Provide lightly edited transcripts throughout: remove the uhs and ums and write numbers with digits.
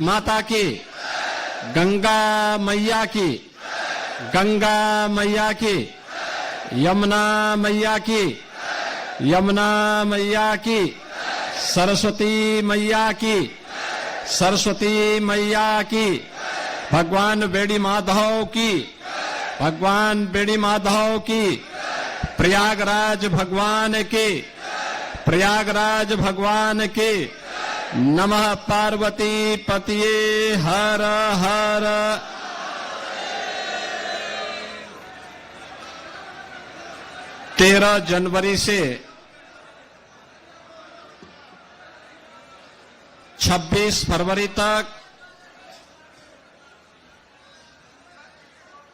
माता की, गंगा मैया की, गंगा मैया की, यमुना मैया की, यमुना मैया की, सरस्वती मैया की, सरस्वती मैया की, भगवान बेड़ी माधव की, भगवान बेड़ी माधव की, प्रयागराज भगवान की, प्रयागराज भगवान की। नमः पार्वती पतिये हर हर। 13 जनवरी से 26 फरवरी तक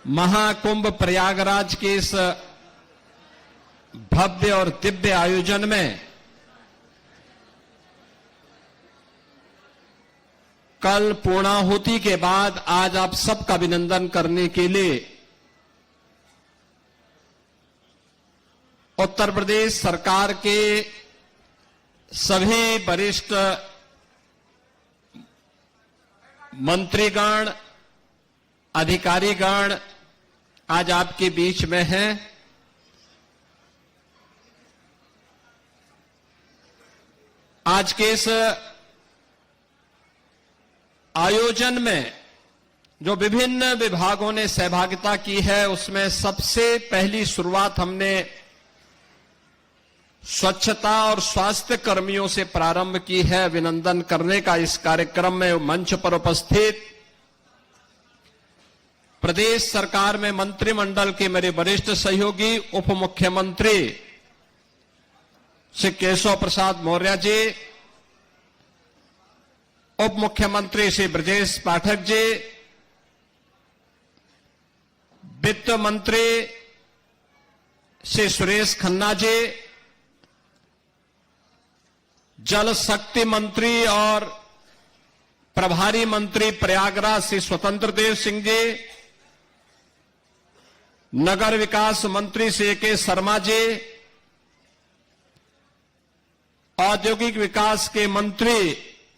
महाकुंभ प्रयागराज के इस भव्य और दिव्य आयोजन में कल पूर्णाहुति के बाद आज आप सबका अभिनंदन करने के लिए उत्तर प्रदेश सरकार के सभी वरिष्ठ मंत्रीगण, अधिकारीगण आज आपके बीच में हैं। आज के इस आयोजन में जो विभिन्न विभागों ने सहभागिता की है, उसमें सबसे पहली शुरुआत हमने स्वच्छता और स्वास्थ्य कर्मियों से प्रारंभ की है अभिनंदन करने का। इस कार्यक्रम में मंच पर उपस्थित प्रदेश सरकार में मंत्रिमंडल के मेरे वरिष्ठ सहयोगी उप मुख्यमंत्री श्री केशव प्रसाद मौर्य जी, उप मुख्यमंत्री श्री ब्रजेश पाठक जी, वित्त मंत्री श्री सुरेश खन्ना जी, जल शक्ति मंत्री और प्रभारी मंत्री प्रयागराज श्री स्वतंत्र देव सिंह जी, नगर विकास मंत्री श्री के शर्मा जी, औद्योगिक विकास के मंत्री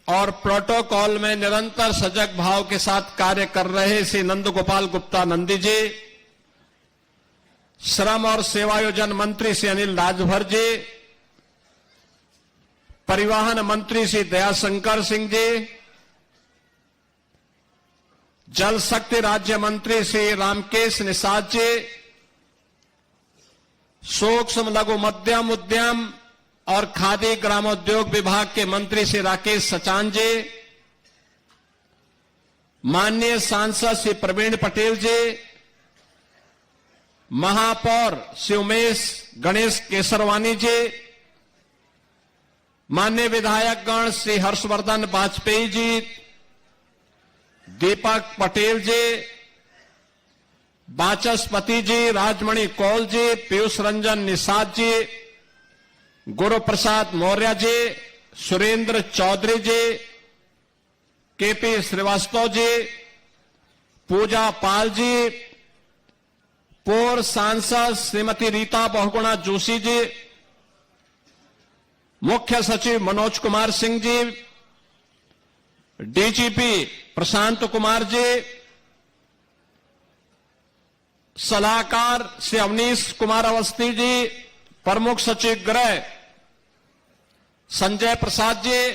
और प्रोटोकॉल में निरंतर सजग भाव के साथ कार्य कर रहे श्री नंद गोपाल गुप्ता नंदी जी, श्रम और सेवायोजन मंत्री श्री अनिल राजभर जी, परिवहन मंत्री श्री दयाशंकर सिंह जी, जल शक्ति राज्य मंत्री श्री रामकेश निषाद जी, सूक्ष्म लघु मध्यम उद्यम और खादी ग्रामोद्योग विभाग के मंत्री श्री राकेश सचान जी, माननीय सांसद श्री प्रवीण पटेल जी, महापौर श्री उमेश गणेश केसरवानी जी, माननीय विधायकगण श्री हर्षवर्धन वाजपेयी जी, दीपक पटेल जी, वाचस्पति जी, राजमणि कौल जी, पीयूष रंजन निषाद जी, गुरु प्रसाद मौर्य जी, सुरेंद्र चौधरी जी, केपी श्रीवास्तव जी, पूजा पाल जी, पूर्व सांसद श्रीमती रीता बहुगुणा जोशी जी, मुख्य सचिव मनोज कुमार सिंह जी, डीजीपी प्रशांत कुमार जी, सलाहकार श्री अवनीश कुमार अवस्थी जी, प्रमुख सचिव गृह संजय प्रसाद जी,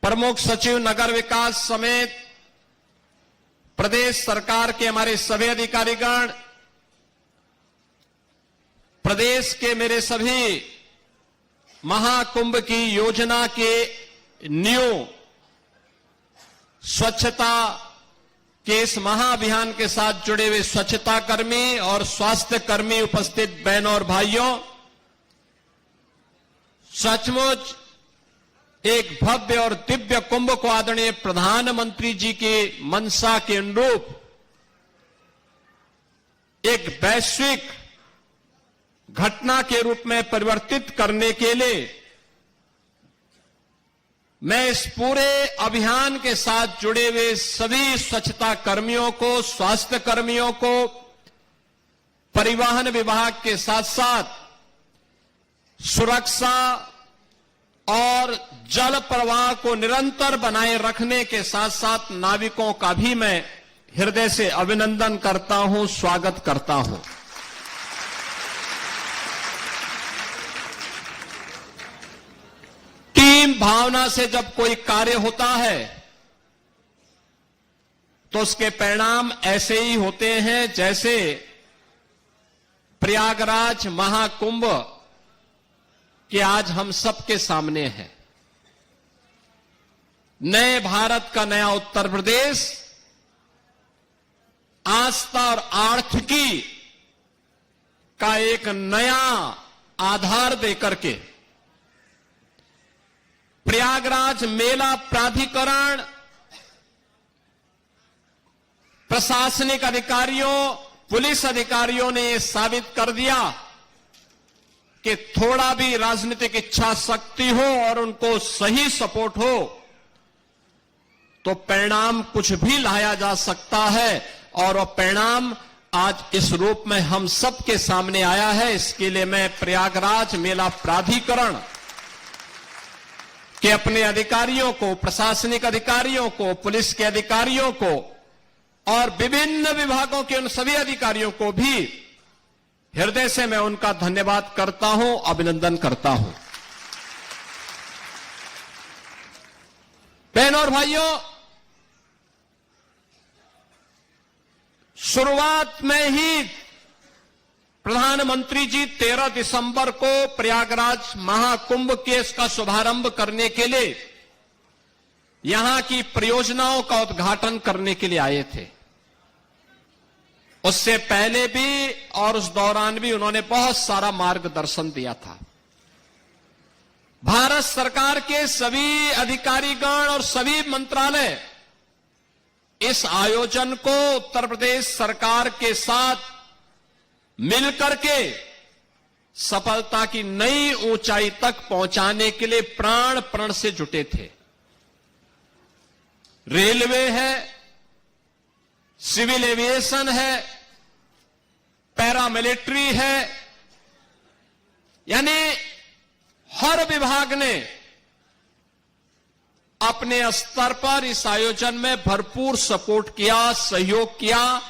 प्रमुख सचिव नगर विकास समेत प्रदेश सरकार के हमारे सभी अधिकारीगण, प्रदेश के मेरे सभी महाकुंभ की योजना के न्यू स्वच्छता के इस महाअभियान के साथ जुड़े हुए स्वच्छता कर्मी और स्वास्थ्य कर्मी, उपस्थित बहनों और भाइयों, सचमुच एक भव्य और दिव्य कुंभ को आदरणीय प्रधानमंत्री जी के मंशा के अनुरूप एक वैश्विक घटना के रूप में परिवर्तित करने के लिए मैं इस पूरे अभियान के साथ जुड़े हुए सभी स्वच्छता कर्मियों को, स्वास्थ्य कर्मियों को, परिवहन विभाग के साथ साथ सुरक्षा, और जल प्रवाह को निरंतर बनाए रखने के साथ साथ नाविकों का भी मैं हृदय से अभिनंदन करता हूं, स्वागत करता हूं। टीम भावना से जब कोई कार्य होता है तो उसके परिणाम ऐसे ही होते हैं जैसे प्रयागराज महाकुंभ कि आज हम सबके सामने है। नए भारत का नया उत्तर प्रदेश आस्था और आर्थिकी का एक नया आधार देकर के प्रयागराज मेला प्राधिकरण, प्रशासनिक अधिकारियों, पुलिस अधिकारियों ने यह साबित कर दिया कि थोड़ा भी राजनीतिक इच्छा शक्ति हो और उनको सही सपोर्ट हो तो परिणाम कुछ भी लाया जा सकता है। और वह परिणाम आज इस रूप में हम सबके सामने आया है। इसके लिए मैं प्रयागराज मेला प्राधिकरण के अपने अधिकारियों को, प्रशासनिक अधिकारियों को, पुलिस के अधिकारियों को और विभिन्न विभागों के उन सभी अधिकारियों को भी हृदय से मैं उनका धन्यवाद करता हूं, अभिनंदन करता हूं। बहनों और भाइयों, शुरुआत में ही प्रधानमंत्री जी 13 दिसंबर को प्रयागराज महाकुंभ के इसका शुभारंभ करने के लिए यहां की परियोजनाओं का उद्घाटन करने के लिए आए थे। उससे पहले भी और उस दौरान भी उन्होंने बहुत सारा मार्गदर्शन दिया था। भारत सरकार के सभी अधिकारीगण और सभी मंत्रालय इस आयोजन को उत्तर प्रदेश सरकार के साथ मिलकर के सफलता की नई ऊंचाई तक पहुंचाने के लिए प्राण प्रण से जुटे थे। रेलवे है, सिविल एविएशन है, पैरामिलिट्री है, यानी हर विभाग ने अपने स्तर पर इस आयोजन में भरपूर सपोर्ट किया, सहयोग किया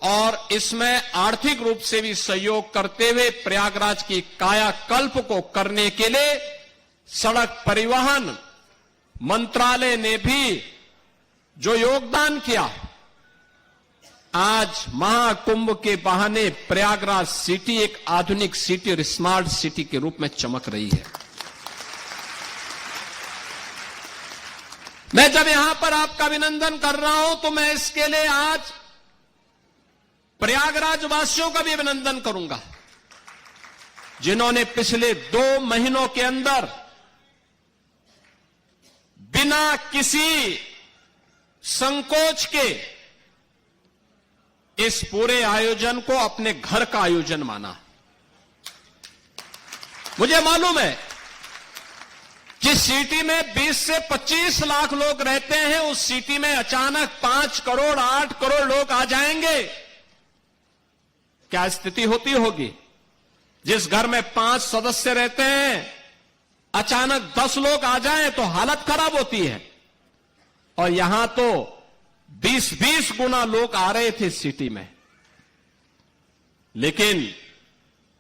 और इसमें आर्थिक रूप से भी सहयोग करते हुए प्रयागराज की कायाकल्प को करने के लिए सड़क परिवहन मंत्रालय ने भी जो योगदान किया, आज महाकुंभ के बहाने प्रयागराज सिटी एक आधुनिक सिटी और स्मार्ट सिटी के रूप में चमक रही है। मैं जब यहां पर आपका अभिनंदन कर रहा हूं तो मैं इसके लिए आज प्रयागराज वासियों का भी अभिनंदन करूंगा, जिन्होंने पिछले 2 महीनों के अंदर बिना किसी संकोच के इस पूरे आयोजन को अपने घर का आयोजन माना। मुझे मालूम है जिस सिटी में 20 से 25 लाख लोग रहते हैं, उस सिटी में अचानक 5 करोड़ 8 करोड़ लोग आ जाएंगे, क्या स्थिति होती होगी। जिस घर में 5 सदस्य रहते हैं, अचानक 10 लोग आ जाएं तो हालत खराब होती है। और यहां तो 20-20 गुना लोग आ रहे थे सिटी में, लेकिन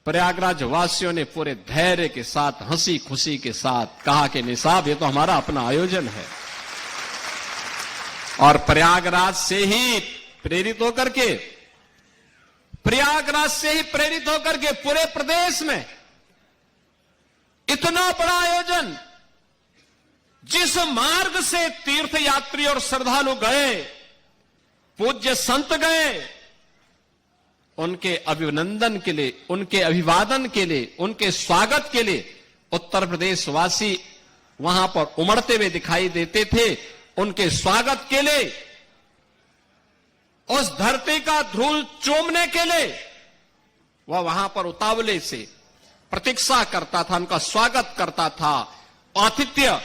प्रयागराज वासियों ने पूरे धैर्य के साथ, हंसी खुशी के साथ कहा कि नहीं साहब, ये तो हमारा अपना आयोजन है। और प्रयागराज से ही प्रेरित होकर के पूरे प्रदेश में इतना बड़ा आयोजन, जिस मार्ग से तीर्थ यात्री और श्रद्धालु गए, पूज्य संत गए, उनके अभिनंदन के लिए, उनके अभिवादन के लिए, उनके स्वागत के लिए उत्तर प्रदेश वासी वहां पर उमड़ते हुए दिखाई देते थे। उनके स्वागत के लिए, उस धरती का धूल चूमने के लिए वह वहां पर उतावले से प्रतीक्षा करता था, उनका स्वागत करता था, आतिथ्य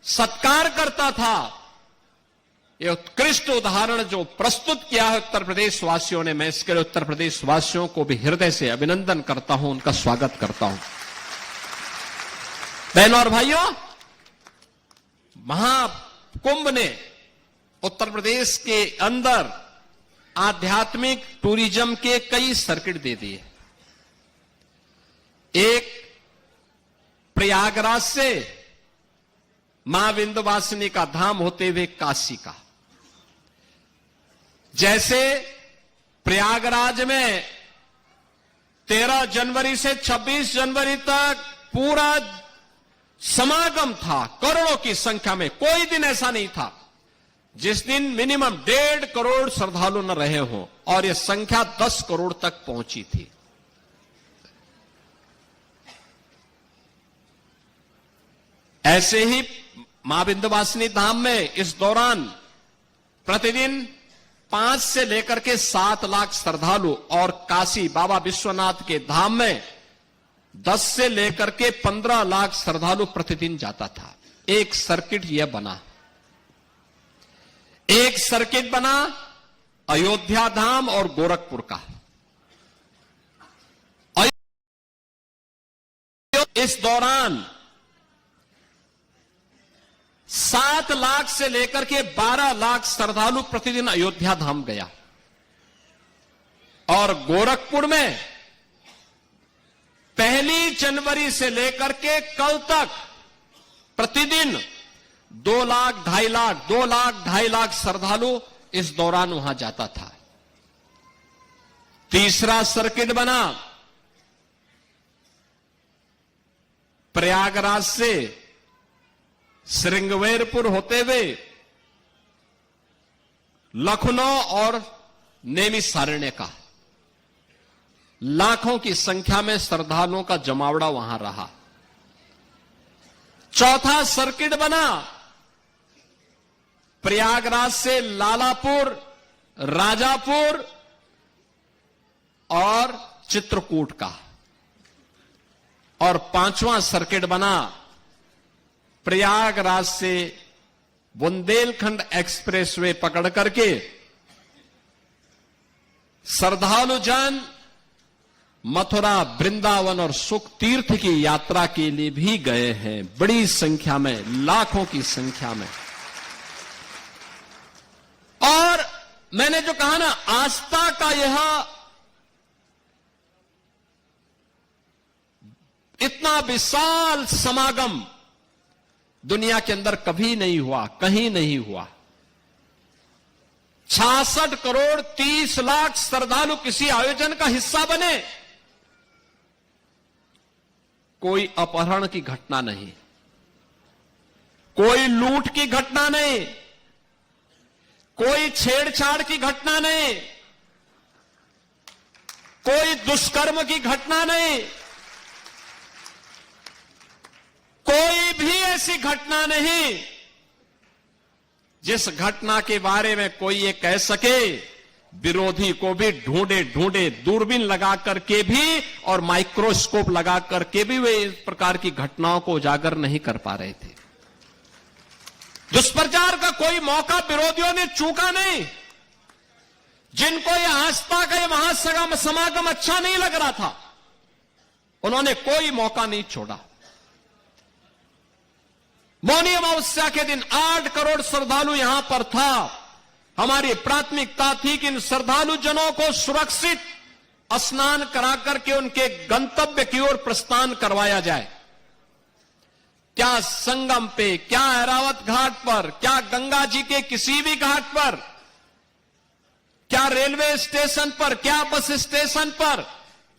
सत्कार करता था। ये उत्कृष्ट उदाहरण जो प्रस्तुत किया है उत्तर प्रदेश वासियों ने, मैं इसके लिए उत्तर प्रदेश वासियों को भी हृदय से अभिनंदन करता हूं, उनका स्वागत करता हूं। बहनों और भाइयों, महाकुंभ ने उत्तर प्रदेश के अंदर आध्यात्मिक टूरिज्म के कई सर्किट दे दिए। एक प्रयागराज से मां विंध्यवासिनी का धाम होते हुए काशी का। जैसे प्रयागराज में 13 जनवरी से 26 जनवरी तक पूरा समागम था, करोड़ों की संख्या में। कोई दिन ऐसा नहीं था जिस दिन मिनिमम 1.5 करोड़ श्रद्धालु न रहे हों, और यह संख्या 10 करोड़ तक पहुंची थी। ऐसे ही मां विंध्यवासिनी धाम में इस दौरान प्रतिदिन 5 से लेकर के 7 लाख श्रद्धालु, और काशी बाबा विश्वनाथ के धाम में 10 से लेकर के 15 लाख श्रद्धालु प्रतिदिन जाता था। एक सर्किट यह बना। एक सर्किट बना अयोध्या धाम और गोरखपुर का। इस दौरान 7 लाख से लेकर के 12 लाख श्रद्धालु प्रतिदिन अयोध्या धाम गया, और गोरखपुर में 1 जनवरी से लेकर के कल तक प्रतिदिन 2 लाख 2.5 लाख 2 लाख 2.5 लाख श्रद्धालु इस दौरान वहां जाता था। तीसरा सर्किट बना प्रयागराज से श्रृंगवेरपुर होते हुए लखनऊ और नैमिषारण्य का। लाखों की संख्या में श्रद्धालुओं का जमावड़ा वहां रहा। चौथा सर्किट बना प्रयागराज से लालापुर, राजापुर और चित्रकूट का। और 5वां सर्किट बना प्रयागराज से बुंदेलखंड एक्सप्रेसवे पकड़ करके श्रद्धालु जन मथुरा, वृंदावन और सुख तीर्थ की यात्रा के लिए भी गए हैं, बड़ी संख्या में, लाखों की संख्या में। और मैंने जो कहा ना, आस्था का यह इतना विशाल समागम दुनिया के अंदर कभी नहीं हुआ, कहीं नहीं हुआ। 66 करोड़ 30 लाख श्रद्धालु किसी आयोजन का हिस्सा बने। कोई अपहरण की घटना नहीं, कोई लूट की घटना नहीं, कोई छेड़छाड़ की घटना नहीं, कोई दुष्कर्म की घटना नहीं, कोई भी ऐसी घटना नहीं जिस घटना के बारे में कोई ये कह सके। विरोधी को भी ढूंढे ढूंढे दूरबीन लगा करके भी और माइक्रोस्कोप लगा करके भी वे इस प्रकार की घटनाओं को उजागर नहीं कर पा रहे थे। दुष्प्रचार का कोई मौका विरोधियों ने चूका नहीं। जिनको ये आस्था का ये महासमागम अच्छा नहीं लग रहा था, उन्होंने कोई मौका नहीं छोड़ा। मौनी अमावस्या के दिन 8 करोड़ श्रद्धालु यहां पर था। हमारी प्राथमिकता थी कि इन श्रद्धालु जनों को सुरक्षित स्नान करा करके उनके गंतव्य की ओर प्रस्थान करवाया जाए। क्या संगम पे, क्या ऐरावत घाट पर, क्या गंगा जी के किसी भी घाट पर, क्या रेलवे स्टेशन पर, क्या बस स्टेशन पर,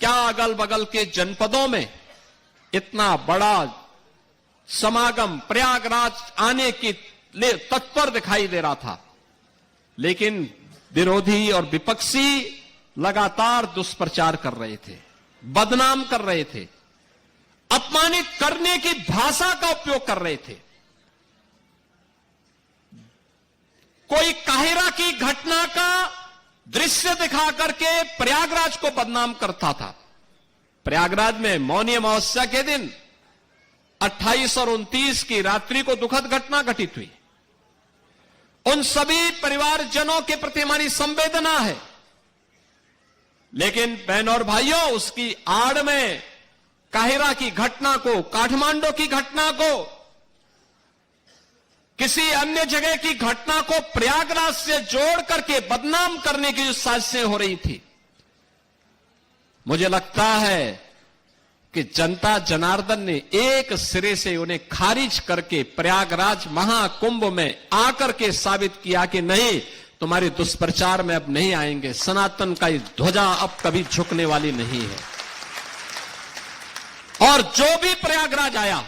क्या अगल बगल के जनपदों में इतना बड़ा समागम प्रयागराज आने की तत्पर दिखाई दे रहा था। लेकिन विरोधी और विपक्षी लगातार दुष्प्रचार कर रहे थे, बदनाम कर रहे थे, अपमानित करने की भाषा का उपयोग कर रहे थे। कोई काहिरा की घटना का दृश्य दिखा करके प्रयागराज को बदनाम करता था। प्रयागराज में मौनी अमावस्या के दिन 28 और 29 की रात्रि को दुखद घटना घटित हुई। उन सभी परिवारजनों के प्रति हमारी संवेदना है। लेकिन बहनों और भाइयों, उसकी आड़ में काहिरा की घटना को, काठमांडू की घटना को किसी अन्य जगह की घटना को प्रयागराज से जोड़ करके बदनाम करने की जो साजिशें हो रही थी, मुझे लगता है कि जनता जनार्दन ने एक सिरे से उन्हें खारिज करके प्रयागराज महाकुंभ में आकर के साबित किया कि नहीं, तुम्हारे दुष्प्रचार में अब नहीं आएंगे। सनातन का ये ध्वजा अब कभी झुकने वाली नहीं है। और जो भी प्रयागराज आया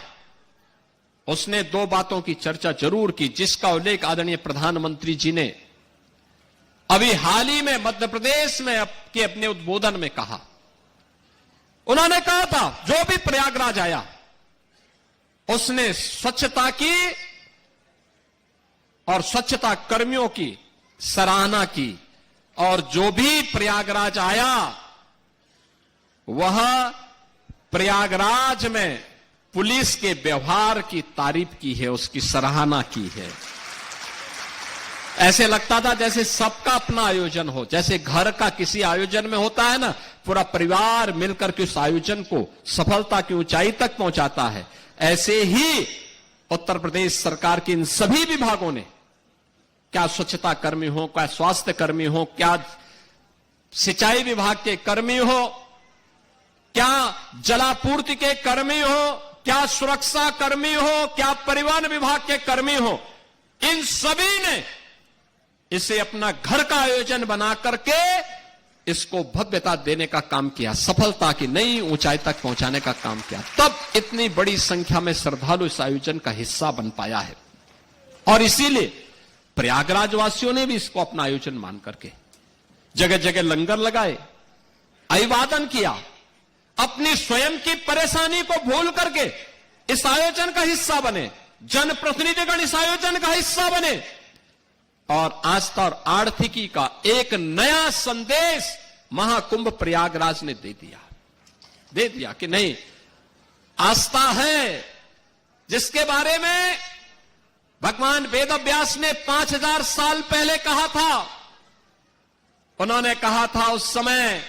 उसने दो बातों की चर्चा जरूर की, जिसका उल्लेख आदरणीय प्रधानमंत्री जी ने अभी हाल ही में मध्य प्रदेश में अपने उद्बोधन में कहा। उन्होंने कहा था जो भी प्रयागराज आया उसने स्वच्छता की और स्वच्छता कर्मियों की सराहना की, और जो भी प्रयागराज आया वह प्रयागराज में पुलिस के व्यवहार की तारीफ की है, उसकी सराहना की है। ऐसे लगता था जैसे सबका अपना आयोजन हो, जैसे घर का किसी आयोजन में होता है ना, पूरा परिवार मिलकर के उस आयोजन को सफलता की ऊंचाई तक पहुंचाता है। ऐसे ही उत्तर प्रदेश सरकार के इन सभी विभागों ने, क्या स्वच्छता कर्मी हो, क्या स्वास्थ्य कर्मी हो, क्या सिंचाई विभाग के कर्मी हो, क्या जलापूर्ति के कर्मी हो, क्या सुरक्षा कर्मी हो, क्या परिवहन विभाग के कर्मी हो, इन सभी ने इसे अपना घर का आयोजन बना करके इसको भव्यता देने का काम किया, सफलता की नई ऊंचाई तक पहुंचाने का काम किया। तब इतनी बड़ी संख्या में श्रद्धालु इस आयोजन का हिस्सा बन पाया है। और इसीलिए प्रयागराज वासियों ने भी इसको अपना आयोजन मान करके जगह जगह लंगर लगाए, अभिवादन किया, अपनी स्वयं की परेशानी को भूल करके इस आयोजन का हिस्सा बने, जनप्रतिनिधिगण इस आयोजन का हिस्सा बने, और आस्था और आर्थिकी का एक नया संदेश महाकुंभ प्रयागराज ने दे दिया कि नहीं, आस्था है जिसके बारे में भगवान वेदव्यास ने 5000 साल पहले कहा था। उन्होंने कहा था उस समय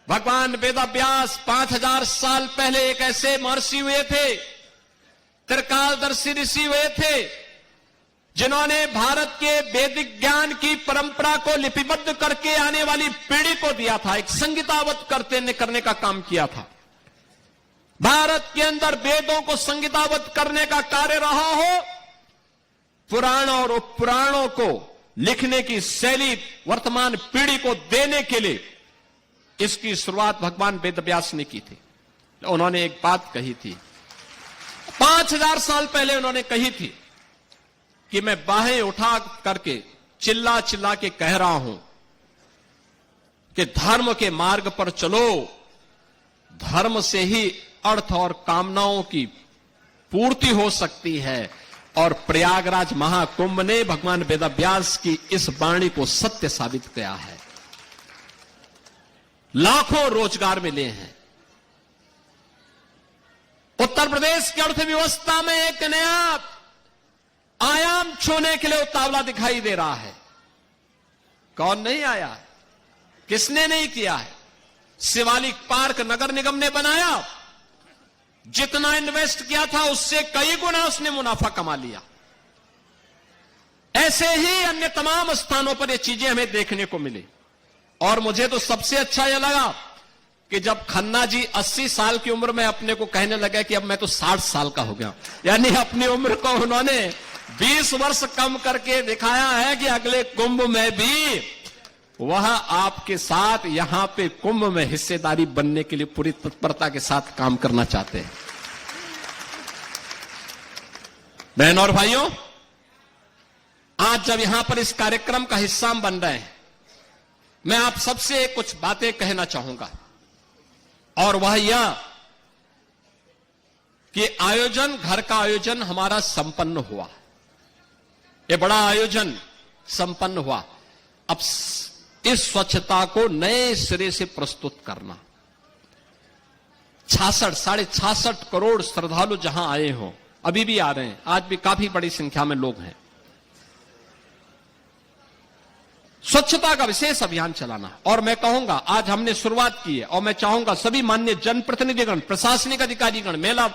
भगवान वेदव्यास 5000 साल पहले एक ऐसे महर्षि हुए थे, त्रिकालदर्शी ऋषि हुए थे, जिन्होंने भारत के वैदिक ज्ञान की परंपरा को लिपिबद्ध करके आने वाली पीढ़ी को दिया था, एक संहिताबद्ध करने का काम किया था। भारत के अंदर वेदों को संहिताबद्ध करने का कार्य रहा हो, पुराणों और उपपुराणों को लिखने की शैली वर्तमान पीढ़ी को देने के लिए इसकी शुरुआत भगवान वेदव्यास ने की थी। उन्होंने एक बात कही थी, 5000 साल पहले उन्होंने कही थी कि मैं बाहें उठा करके चिल्ला चिल्ला के कह रहा हूं कि धर्म के मार्ग पर चलो, धर्म से ही अर्थ और कामनाओं की पूर्ति हो सकती है। और प्रयागराज महाकुंभ ने भगवान वेदव्यास की इस वाणी को सत्य साबित किया है। लाखों रोजगार मिले हैं। उत्तर प्रदेश की अर्थव्यवस्था में एक नया आयाम छूने के लिए उतावला दिखाई दे रहा है। कौन नहीं आया, किसने नहीं किया है? शिवालिक पार्क नगर निगम ने बनाया, जितना इन्वेस्ट किया था उससे कई गुना उसने मुनाफा कमा लिया। ऐसे ही अन्य तमाम स्थानों पर ये चीजें हमें देखने को मिली। और मुझे तो सबसे अच्छा यह लगा कि जब खन्ना जी 80 साल की उम्र में अपने को कहने लगे कि अब मैं तो 60 साल का हो गया, यानी अपनी उम्र को उन्होंने 20 वर्ष कम करके दिखाया है कि अगले कुंभ में भी वह आपके साथ यहां पे कुंभ में हिस्सेदारी बनने के लिए पूरी तत्परता के साथ काम करना चाहते हैं। बहन और भाइयों, आज जब यहां पर इस कार्यक्रम का हिस्सा बन रहे हैं, मैं आप सबसे कुछ बातें कहना चाहूंगा, और वह यह कि आयोजन, घर का आयोजन हमारा संपन्न हुआ, ये बड़ा आयोजन संपन्न हुआ। अब इस स्वच्छता को नए सिरे से प्रस्तुत करना, 66 करोड़ श्रद्धालु जहां आए हों, अभी भी आ रहे हैं, आज भी काफी बड़ी संख्या में लोग हैं, स्वच्छता का विशेष अभियान चलाना। और मैं कहूंगा आज हमने शुरुआत की है, और मैं चाहूंगा सभी माननीय जनप्रतिनिधिगण, प्रशासनिक अधिकारीगण, मेला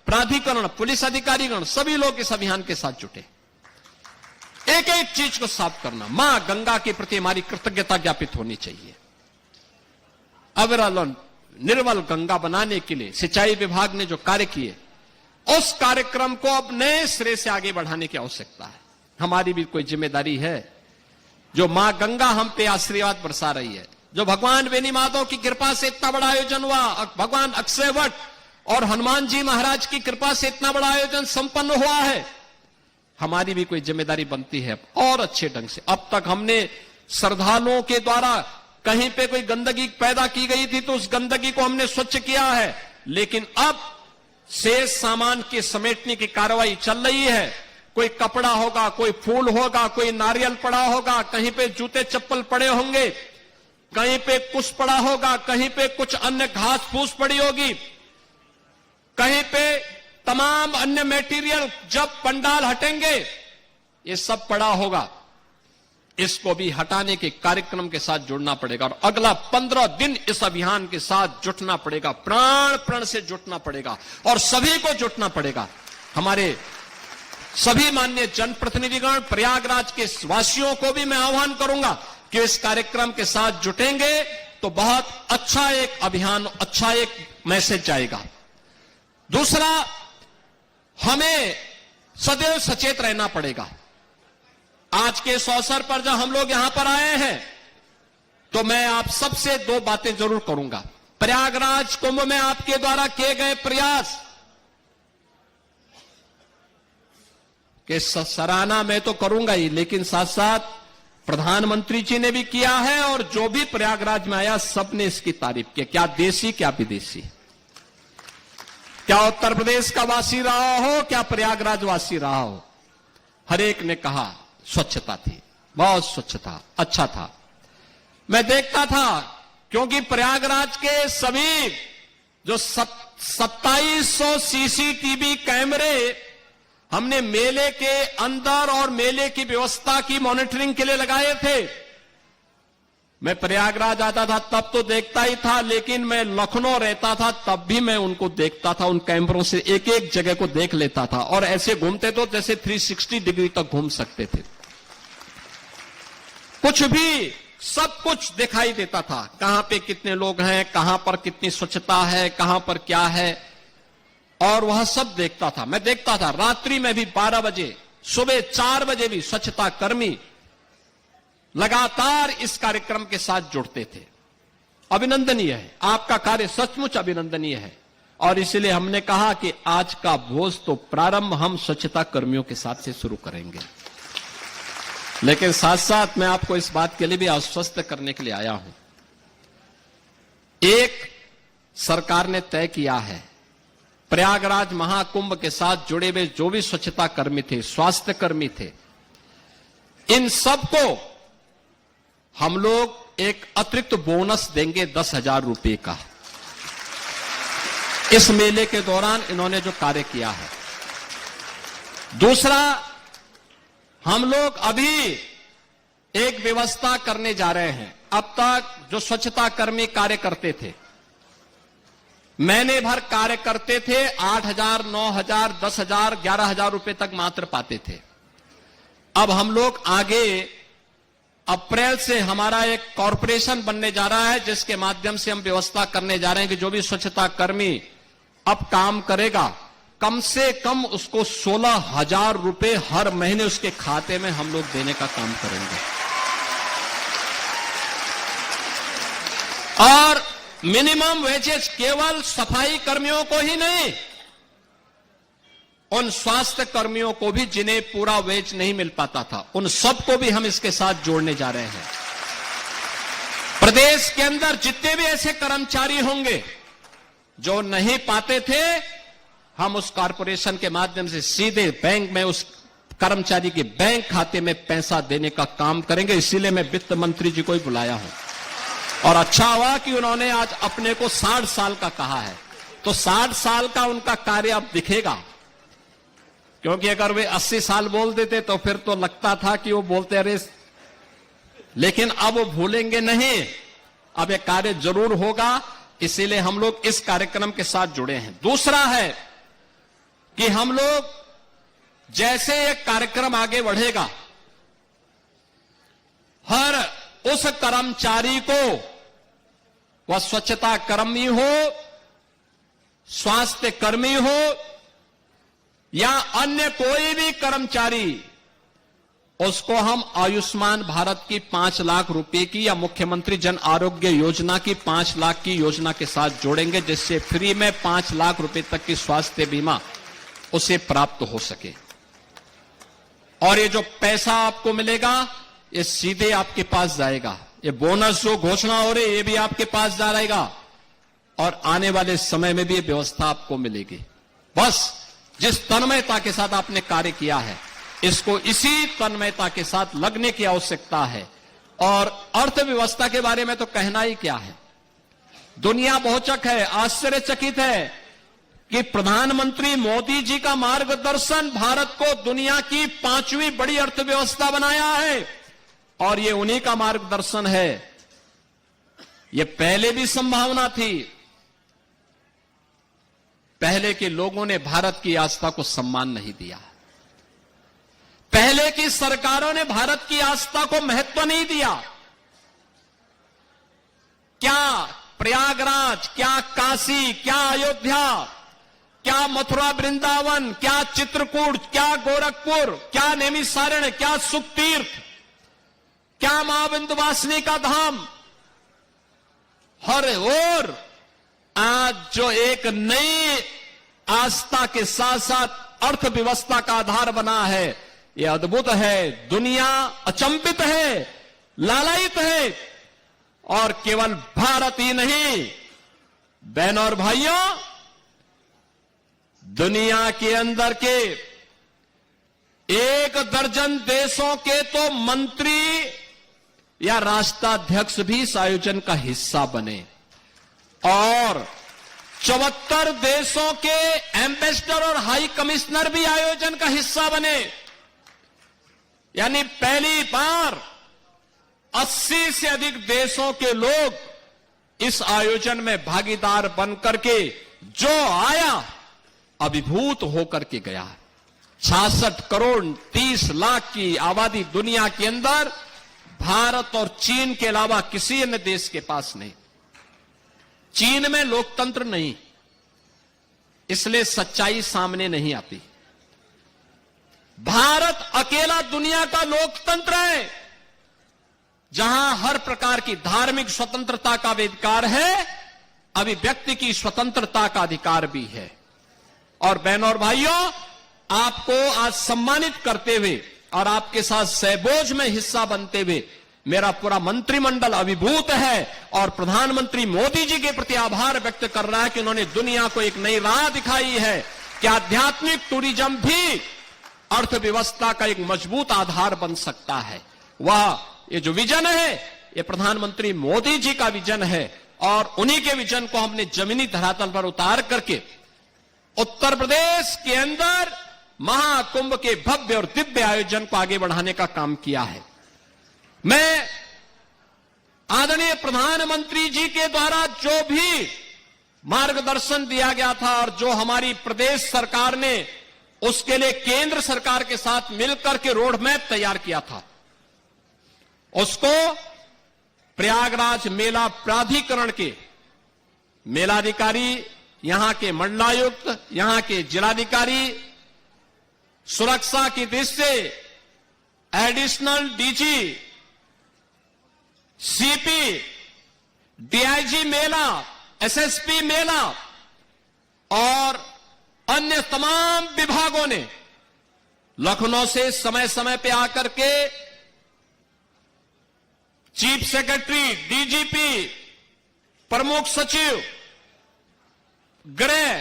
प्राधिकरण, पुलिस अधिकारीगण, सभी लोग इस अभियान के साथ जुटे। एक एक चीज को साफ करना। मां गंगा के प्रति हमारी कृतज्ञता ज्ञापित होनी चाहिए। अविरल निर्मल गंगा बनाने के लिए सिंचाई विभाग ने जो कार्य किए, उस कार्यक्रम को अब नए सिरे से आगे बढ़ाने की आवश्यकता है। हमारी भी कोई जिम्मेदारी है। जो मां गंगा हम पे आशीर्वाद बरसा रही है, जो भगवान बेनी माधव की कृपा से इतना बड़ा आयोजन हुआ, भगवान अक्षय वट और हनुमान जी महाराज की कृपा से इतना बड़ा आयोजन संपन्न हुआ है, हमारी भी कोई जिम्मेदारी बनती है और अच्छे ढंग से। अब तक हमने श्रद्धालुओं के द्वारा कहीं पे कोई गंदगी पैदा की गई थी तो उस गंदगी को हमने स्वच्छ किया है, लेकिन अब शेष सामान के समेटने की कार्रवाई चल रही है। कोई कपड़ा होगा, कोई फूल होगा, कोई नारियल पड़ा होगा, कहीं पे जूते चप्पल पड़े होंगे, कहीं पे कुछ पड़ा होगा, कहीं पे कुछ अन्य घास फूस पड़ी होगी, कहीं पे तमाम अन्य मटेरियल जब पंडाल हटेंगे ये सब पड़ा होगा। इसको भी हटाने के कार्यक्रम के साथ जुड़ना पड़ेगा और अगला 15 दिन इस अभियान के साथ जुटना पड़ेगा, प्राण प्रण से जुटना पड़ेगा और सभी को जुटना पड़ेगा। हमारे सभी माननीय जनप्रतिनिधिगण, प्रयागराज के वासियों को भी मैं आह्वान करूंगा कि इस कार्यक्रम के साथ जुटेंगे तो बहुत अच्छा एक अभियान, अच्छा एक मैसेज जाएगा। दूसरा, हमें सदैव सचेत रहना पड़ेगा। आज के इस अवसर पर जब हम लोग यहां पर आए हैं तो मैं आप सबसे दो बातें जरूर करूंगा। प्रयागराज कुंभ में आपके द्वारा किए गए प्रयास के सराहना मैं तो करूंगा ही, लेकिन साथ साथ प्रधानमंत्री जी ने भी किया है और जो भी प्रयागराज में आया सबने इसकी तारीफ की, क्या देशी क्या विदेशी, क्या उत्तर प्रदेश का वासी रहा हो, क्या प्रयागराज वासी रहा हो, हर एक ने कहा स्वच्छता थी, बहुत स्वच्छ था, अच्छा था। मैं देखता था क्योंकि प्रयागराज के सभी जो 2700 सीसीटीवी कैमरे हमने मेले के अंदर और मेले की व्यवस्था की मॉनिटरिंग के लिए लगाए थे। मैं प्रयागराज आता था तब तो देखता ही था, लेकिन मैं लखनऊ रहता था तब भी मैं उनको देखता था, उन कैमरों से एक एक जगह को देख लेता था और ऐसे घूमते तो जैसे 360 डिग्री तक घूम सकते थे। कुछ भी सब कुछ दिखाई देता था, कहां पे कितने लोग हैं, कहां पर कितनी स्वच्छता है, कहां पर क्या है, और वह सब देखता था। मैं देखता था रात्रि में भी 12 बजे, सुबह 4 बजे भी स्वच्छता कर्मी लगातार इस कार्यक्रम के साथ जुड़ते थे। अभिनंदनीय है, आपका कार्य सचमुच अभिनंदनीय है और इसलिए हमने कहा कि आज का भोज तो प्रारंभ हम स्वच्छता कर्मियों के साथ से शुरू करेंगे। लेकिन साथ साथ मैं आपको इस बात के लिए भी आश्वस्त करने के लिए आया हूं। एक सरकार ने तय किया है, प्रयागराज महाकुंभ के साथ जुड़े हुए जो भी स्वच्छता कर्मी थे, स्वास्थ्य कर्मी थे, इन सबको हम लोग एक अतिरिक्त बोनस देंगे 10,000 रुपए का। इस मेले के दौरान इन्होंने जो कार्य किया है। दूसरा, हम लोग अभी एक व्यवस्था करने जा रहे हैं। अब तक जो स्वच्छता कर्मी कार्य करते थे, महीने भर कार्य करते थे, 8,000, 9,000, 10,000, 11,000 रुपए तक मात्र पाते थे। अब हम लोग आगे अप्रैल से हमारा एक कॉरपोरेशन बनने जा रहा है, जिसके माध्यम से हम व्यवस्था करने जा रहे हैं कि जो भी स्वच्छता कर्मी अब काम करेगा, कम से कम उसको 16,000 रुपए हर महीने उसके खाते में हम लोग देने का काम करेंगे। और मिनिमम वेजेस केवल सफाई कर्मियों को ही नहीं, उन स्वास्थ्य कर्मियों को भी जिन्हें पूरा वेज नहीं मिल पाता था, उन सबको भी हम इसके साथ जोड़ने जा रहे हैं। प्रदेश के अंदर जितने भी ऐसे कर्मचारी होंगे जो नहीं पाते थे, हम उस कॉरपोरेशन के माध्यम से सीधे बैंक में उस कर्मचारी के बैंक खाते में पैसा देने का काम करेंगे। इसीलिए मैं वित्त मंत्री जी को ही बुलाया हूं और अच्छा हुआ कि उन्होंने आज अपने को 60 साल का कहा है, तो 60 साल का उनका कार्य अब दिखेगा। क्योंकि अगर वे 80 साल बोल देते तो फिर तो लगता था कि वो बोलते रहे, लेकिन अब वो भूलेंगे नहीं, अब ये कार्य जरूर होगा। इसीलिए हम लोग इस कार्यक्रम के साथ जुड़े हैं। दूसरा है, कि हम लोग जैसे एक कार्यक्रम आगे बढ़ेगा, हर उस कर्मचारी को, वह स्वच्छता कर्मी हो, स्वास्थ्य कर्मी हो या अन्य कोई भी कर्मचारी, उसको हम आयुष्मान भारत की 5 लाख रुपए की या मुख्यमंत्री जन आरोग्य योजना की 5 लाख की योजना के साथ जोड़ेंगे, जिससे फ्री में 5 लाख रुपए तक की स्वास्थ्य बीमा उसे प्राप्त हो सके। और ये जो पैसा आपको मिलेगा, ये सीधे आपके पास जाएगा। ये बोनस जो घोषणा हो रही है, ये भी आपके पास जाएगा और आने वाले समय में भी ये व्यवस्था आपको मिलेगी। बस जिस तन्मयता के साथ आपने कार्य किया है, इसको इसी तन्मयता के साथ लगने की आवश्यकता है। और अर्थव्यवस्था के बारे में तो कहना ही क्या है। दुनिया बहुचक है, आश्चर्यचकित है कि प्रधानमंत्री मोदी जी का मार्गदर्शन भारत को दुनिया की 5वीं बड़ी अर्थव्यवस्था बनाया है। और ये उन्हीं का मार्गदर्शन है। ये पहले भी संभावना थी। पहले के लोगों ने भारत की आस्था को सम्मान नहीं दिया। पहले की सरकारों ने भारत की आस्था को महत्व नहीं दिया। क्या प्रयागराज, क्या काशी, क्या अयोध्या, क्या मथुरा वृंदावन, क्या चित्रकूट, क्या गोरखपुर, क्या नैमिषारण्य, क्या सुखतीर्थ, क्या मां विंध्यवासिनी का धाम, हर ओर आज जो एक नई आस्था के साथ साथ अर्थव्यवस्था का आधार बना है, यह अद्भुत है। दुनिया अचंभित है, लालायित है। और केवल भारत ही नहीं, बहनों और भाइयों, दुनिया के अंदर के 1 दर्जन देशों के तो मंत्री या राष्ट्राध्यक्ष भी इस आयोजन का हिस्सा बने और 74 देशों के एम्बेसडर और हाई कमिश्नर भी आयोजन का हिस्सा बने। यानी पहली बार 80 से अधिक देशों के लोग इस आयोजन में भागीदार बनकर के जो आया, अभिभूत होकर के गया। 66 करोड़ 30 लाख की आबादी दुनिया के अंदर भारत और चीन के अलावा किसी अन्य देश के पास नहीं। चीन में लोकतंत्र नहीं, इसलिए सच्चाई सामने नहीं आती। भारत अकेला दुनिया का लोकतंत्र है जहां हर प्रकार की धार्मिक स्वतंत्रता का अधिकार है, अभिव्यक्ति की स्वतंत्रता का अधिकार भी है। और बहनों और भाइयों, आपको आज सम्मानित करते हुए और आपके साथ सहभोज में हिस्सा बनते हुए मेरा पूरा मंत्रिमंडल अभिभूत है और प्रधानमंत्री मोदी जी के प्रति आभार व्यक्त कर रहा है कि उन्होंने दुनिया को एक नई राह दिखाई है कि आध्यात्मिक टूरिज्म भी अर्थव्यवस्था का एक मजबूत आधार बन सकता है। वह ये जो विजन है, ये प्रधानमंत्री मोदी जी का विजन है और उन्हीं के विजन को हमने जमीनी धरातल पर उतार करके उत्तर प्रदेश के अंदर महाकुंभ के भव्य और दिव्य आयोजन को आगे बढ़ाने का काम किया है। मैं आदरणीय प्रधानमंत्री जी के द्वारा जो भी मार्गदर्शन दिया गया था और जो हमारी प्रदेश सरकार ने उसके लिए केंद्र सरकार के साथ मिलकर के रोड मैप तैयार किया था, उसको प्रयागराज मेला प्राधिकरण के मेलाधिकारी, यहां के मंडलायुक्त, यहां के जिलाधिकारी, सुरक्षा की दृष्टि से एडिशनल डीजी, सीपी, डीआईजी मेला, एसएसपी मेला और अन्य तमाम विभागों ने लखनऊ से समय समय पे आकर के चीफ सेक्रेटरी, डीजीपी, प्रमुख सचिव गृह,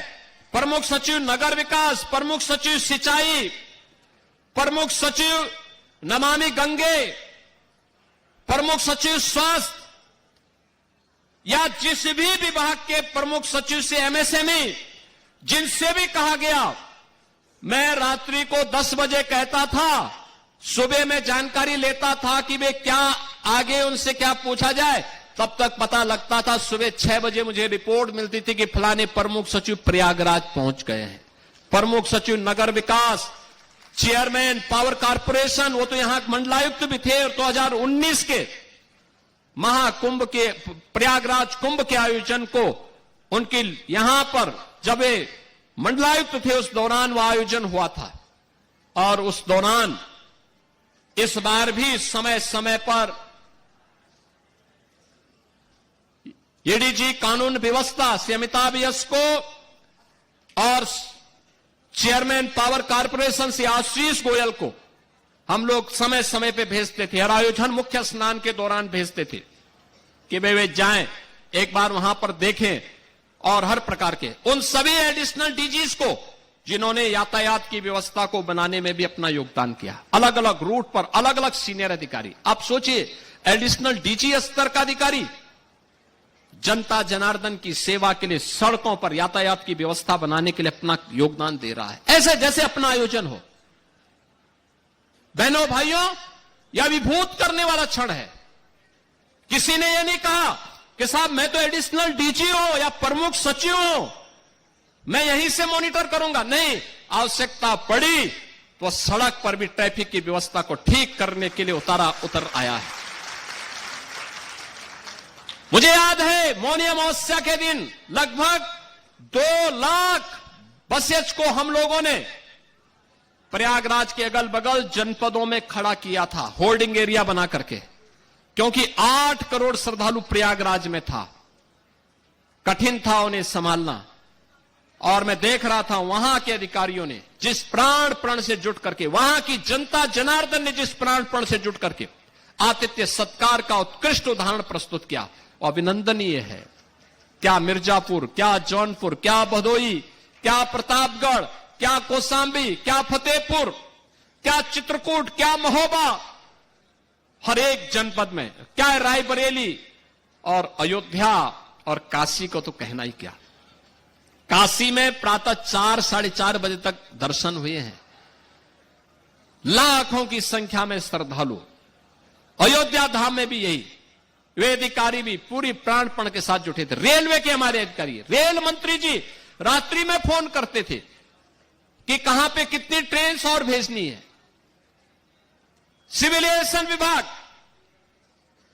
प्रमुख सचिव नगर विकास, प्रमुख सचिव सिंचाई, प्रमुख सचिव नमामि गंगे, प्रमुख सचिव स्वास्थ्य या जिस भी विभाग के प्रमुख सचिव से एमएसएमई, जिनसे भी कहा गया, मैं रात्रि को 10 बजे कहता था, सुबह में जानकारी लेता था कि वे क्या आगे उनसे क्या पूछा जाए, तब तक पता लगता था सुबह 6 बजे मुझे रिपोर्ट मिलती थी कि फलाने प्रमुख सचिव प्रयागराज पहुंच गए हैं। प्रमुख सचिव नगर विकास, चेयरमैन पावर कारपोरेशन, वो तो यहां मंडलायुक्त भी थे। और 2019 के महाकुंभ के प्रयागराज कुंभ के आयोजन को उनकी यहां पर जब वे मंडलायुक्त थे उस दौरान वह आयोजन हुआ था। और उस दौरान इस बार भी समय समय पर एडीजी कानून व्यवस्था श्री अमिताभ यस को और चेयरमैन पावर कारपोरेशन से आशीष गोयल को हम लोग समय समय पे भेजते थे। हर आयोजन मुख्य स्नान के दौरान भेजते थे कि वे जाएं, एक बार वहां पर देखें। और हर प्रकार के उन सभी एडिशनल डीजीज को जिन्होंने यातायात की व्यवस्था को बनाने में भी अपना योगदान किया, अलग अलग रूट पर अलग अलग सीनियर अधिकारी। आप सोचिए, एडिशनल डीजी स्तर का अधिकारी जनता जनार्दन की सेवा के लिए सड़कों पर यातायात की व्यवस्था बनाने के लिए अपना योगदान दे रहा है, ऐसे जैसे अपना आयोजन हो। बहनों भाइयों, यह विभूत करने वाला क्षण है। किसी ने यह नहीं कहा कि साहब मैं तो एडिशनल डीजी हूं या प्रमुख सचिव हूं, मैं यहीं से मॉनिटर करूंगा। नहीं, आवश्यकता पड़ी तो सड़क पर भी ट्रैफिक की व्यवस्था को ठीक करने के लिए उतर आया है। मुझे याद है मौनी अमावस्या के दिन लगभग 2 लाख बसेज को हम लोगों ने प्रयागराज के अगल बगल जनपदों में खड़ा किया था, होल्डिंग एरिया बना करके, क्योंकि 8 करोड़ श्रद्धालु प्रयागराज में था। कठिन था उन्हें संभालना। और मैं देख रहा था वहां के अधिकारियों ने जिस प्राण प्रण से जुट करके, वहां की जनता जनार्दन ने जिस प्राण प्रण से जुट करके आतिथ्य सत्कार का उत्कृष्ट उदाहरण प्रस्तुत किया, और अभिनंदनीय है। क्या मिर्जापुर, क्या जौनपुर, क्या भदोई, क्या प्रतापगढ़, क्या कौशांबी, क्या फतेहपुर, क्या चित्रकूट, क्या महोबा, हर एक जनपद में, क्या रायबरेली और अयोध्या और काशी को तो कहना ही क्या। काशी में प्रातः 4, 4:30 बजे तक दर्शन हुए हैं, लाखों की संख्या में श्रद्धालु। अयोध्या धाम में भी यही, वे अधिकारी भी पूरी प्राणपण के साथ जुटे थे। रेलवे के हमारे अधिकारी, रेल मंत्री जी रात्रि में फोन करते थे कि कहां पे कितनी ट्रेन और भेजनी है। सिविल एविएशन विभाग,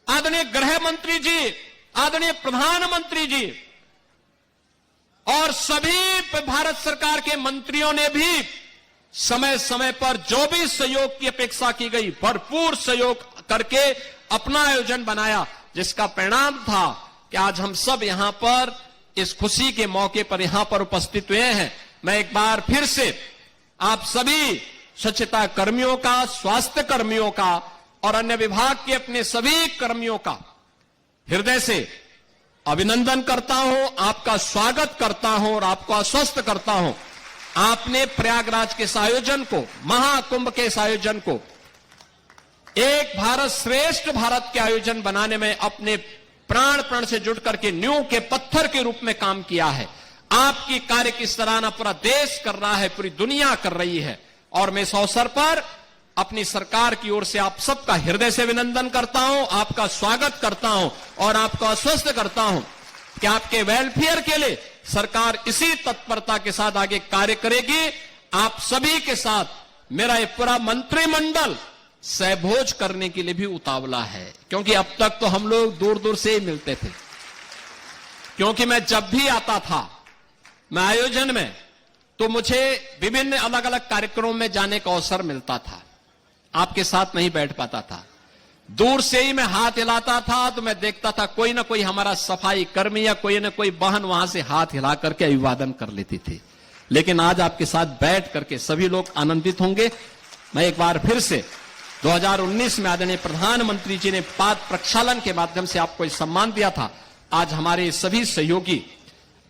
आदरणीय गृह मंत्री जी, आदरणीय प्रधानमंत्री जी और सभी भारत सरकार के मंत्रियों ने भी समय समय पर जो भी सहयोग की अपेक्षा की गई, भरपूर सहयोग करके अपना आयोजन बनाया, जिसका परिणाम था कि आज हम सब यहां पर इस खुशी के मौके पर यहां पर उपस्थित हुए हैं। मैं एक बार फिर से आप सभी स्वच्छता कर्मियों का, स्वास्थ्य कर्मियों का और अन्य विभाग के अपने सभी कर्मियों का हृदय से अभिनंदन करता हूं, आपका स्वागत करता हूं और आपको आश्वस्त करता हूं। आपने प्रयागराज के इस आयोजन को, महाकुंभ के इस आयोजन को एक भारत श्रेष्ठ भारत के आयोजन बनाने में अपने प्राण प्रण से जुट करके नींव के पत्थर के रूप में काम किया है। आपकी कार्य की सराहना पूरा देश कर रहा है, पूरी दुनिया कर रही है। और मैं इस अवसर पर अपनी सरकार की ओर से आप सबका हृदय से अभिनंदन करता हूं, आपका स्वागत करता हूं और आपको आश्वस्त करता हूं कि आपके वेलफेयर के लिए सरकार इसी तत्परता के साथ आगे कार्य करेगी। आप सभी के साथ मेरा ये पूरा मंत्रिमंडल सहभोज करने के लिए भी उतावला है, क्योंकि अब तक तो हम लोग दूर दूर से ही मिलते थे। क्योंकि मैं जब भी आता था मैं आयोजन में, तो मुझे विभिन्न अलग अलग कार्यक्रमों में जाने का अवसर मिलता था, आपके साथ नहीं बैठ पाता था। दूर से ही मैं हाथ हिलाता था तो मैं देखता था कोई ना कोई हमारा सफाई कर्मी या कोई ना कोई बहन वहां से हाथ हिला करके अभिवादन कर लेती थी। लेकिन आज आपके साथ बैठ करके सभी लोग आनंदित होंगे। मैं एक बार फिर से 2019 में आदरणीय प्रधानमंत्री जी ने पाद प्रक्षालन के माध्यम से आपको इस सम्मान दिया था। आज हमारे सभी सहयोगी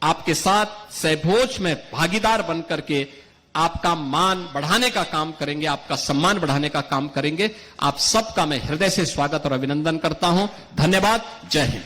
आपके साथ सहभोज में भागीदार बनकर के आपका मान बढ़ाने का काम करेंगे, आपका सम्मान बढ़ाने का काम करेंगे। आप सबका मैं हृदय से स्वागत और अभिनंदन करता हूं। धन्यवाद। जय हिंद।